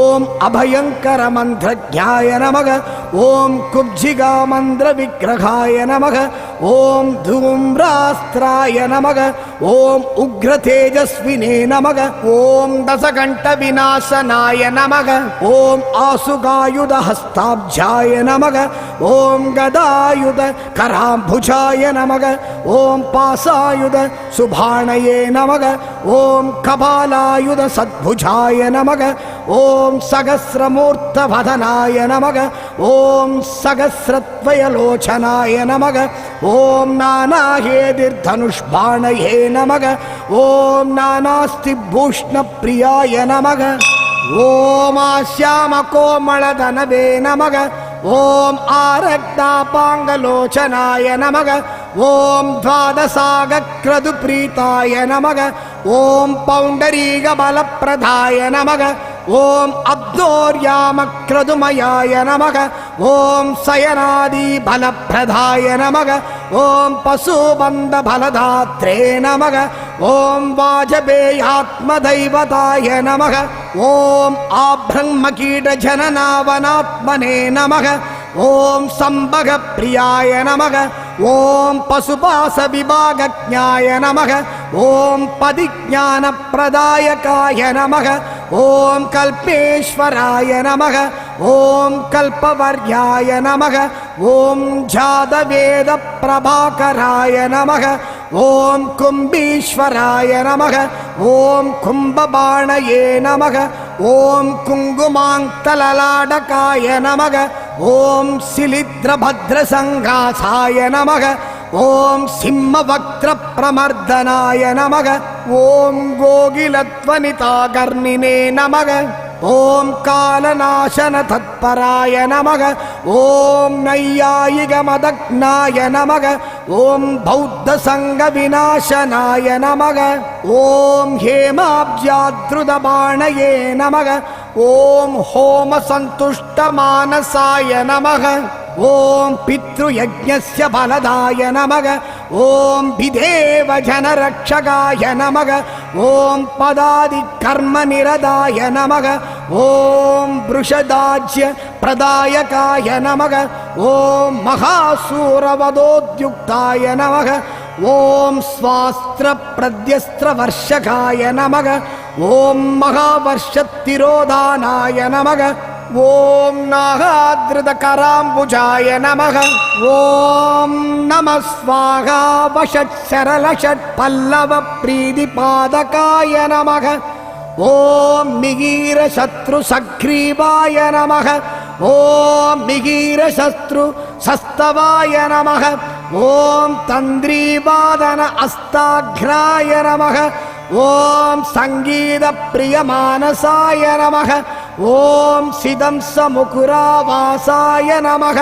ஓம் அபயங்கர மந்திரஜாய நமக, ஓம் குப்ஜிகா மந்திர விக்கிரகாய நமக, ஓம் தூம்ராஸ்திராய நமக, ஓம் உக்ர தேஜஸ்வினே நமக, ஓம் தசகண்ட விநாசனாய நமக, ஓம் ஆசுகாயுத ஹஸ்தாப்ஜாய நமக, ஓம் கதாயுத கராம்புஜாய நமக, ஓம் பாசாயுத சுபாணயே நமக, ஓம் கபாலாயுத சத்புஜாய நமக, ஓம் சகஸ்ரமூர்த்த வதனாய நமக, ஓம் சகஸ்ரத்வயலோச்சனாய நமக, ஓம் நானாஹேதிர் தனுஷ்பாணயே நமக, ஓம் நானாஸ்தி பூஷ்ண பிரியாய நமக, ஓம் ஆஸ்யாம கோமளதனவே நமக ஓம் ஆரக்தாபாங்கலோச்சனாய நமக ஓம் துவாதசாக க்ரது பிரீதாய நமக ஓம் பௌண்டரீக பலப்பிரதாய நமக ஓம் அப்தோர்யாமக்ரதுமயாய நமக ஓம் சயனாதி பலப்பிரதாய நமக ஓம் பசுபந்த பலதாத்ரே நமக ஓம் வாஜபேயாத்மதைவதாய நமக ஓம் ஆப்ரஹ்மகீட ஜனநாவனாத்மனே நமக ஓம் சம்பக பிரியாய நமக ஓம் பசுபாச விபாகஜ்ஞாய நமக ஓம் பதிஜ்ஞான பிரதாயகாய நமக ஓம் கல்பேஸ்வராய நமக ஓம் கல்பவர்யாய நமக ஓம் ஜாதவேத பிரபாகராய நமக ஓம் கும்பீஸ்வராய நமக ஓம் கும்பபாணயே நமக ஓம் குங்குமாங்கலலாடகாய நமக ஓம் சிலித்ரபத்ரசங்காசாய நமக ஓம் சிம்மவக்ர பிரமர்தனாய நமக ஓம் கோகிலத்வனிதாகர்ணினே நமக ஓம் காலநாசன தத்பராய நமக ஓம் நையாயிக மதக்னாய நமக ஓம் பௌத்த சங்க விநாசனாய நமக ஓம் ஹேமாப்ஜாத்ருதபாணயே நமக ஓம் ஹோம சந்துஷ்ட மானசாய நமக ஓம் பித்ருயஜ்ஞஸ்ய பலதாய நமக ஓம் விதேவ ஜனரக்ஷகாய நமக ஓம் பதாதி கர்ம நிரதாய நமக ஓம் ப்ருஷதாஜ்ய பிரதாயகாய நமக ஓம் மகாசூரவதோத்யுக்தாய நமக ஓம் ஸ்வாஸ்திர பிரத்யஸ்திர வர்ஷகாய நமக ஓம் மகாவர்ஷத்திரோதானாய நமக ஓம் நாகாத்ருத கராம்புஜாய நமக ஓம் நம ஸ்வாகா வஷட் சரலஷட் பல்லவ பிரீதி பாதகாய நமக ஓம் மிகீர சத்ரு சக்ரீவாய நமக ஓம் மிகீர சத்ரு சஸ்தவாய நமக ஓம் தந்திரீவாதன அஸ்தாக்ராய நமக ஓம் சங்கீத பிரியமானசாய நமக ஓம் சிதம்ச முகுராவாசாய நமக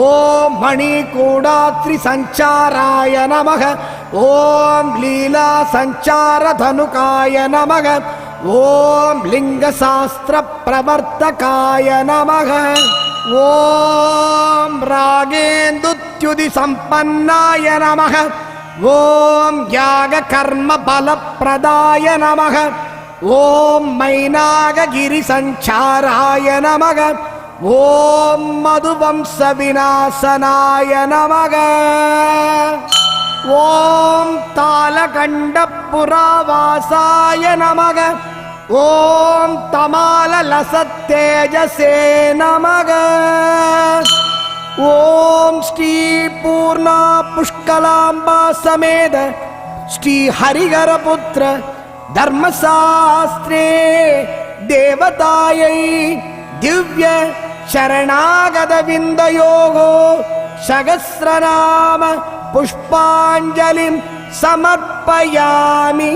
ஓம் மணிகூடாத்ரி சஞ்சாராய நமக ஓம் லீலா சஞ்சார தனுகாய நமக ஓம் லிங்க சாஸ்திர பிரவர்த்தகாய நமக ஓம் ராகேந்துத்யுதி சம்பன்னாய நமக ஓம் யாக கர்ம பலப்பிரதாய நமக ஓம் மைனாககிரி சஞ்சாராய நமக ஓம் மதுவம்ச விநாசனாய நமக ஓம் தாலகண்ட புராவாசாய நமக ஓம் தமால லசத்தேஜசே நமக ஓம் ஸ்ரீ பூர்ணா புஷ்கலாம்பா சமேத ஸ்ரீ ஹரிஹரபுத்திர தர்மசாஸ்திரே தேவதாயை திவ்ய சரணாகத விந்தயோகோ சகஸ்ரநாம புஷ்பாஞ்சலிம் சமர்ப்பயாமி.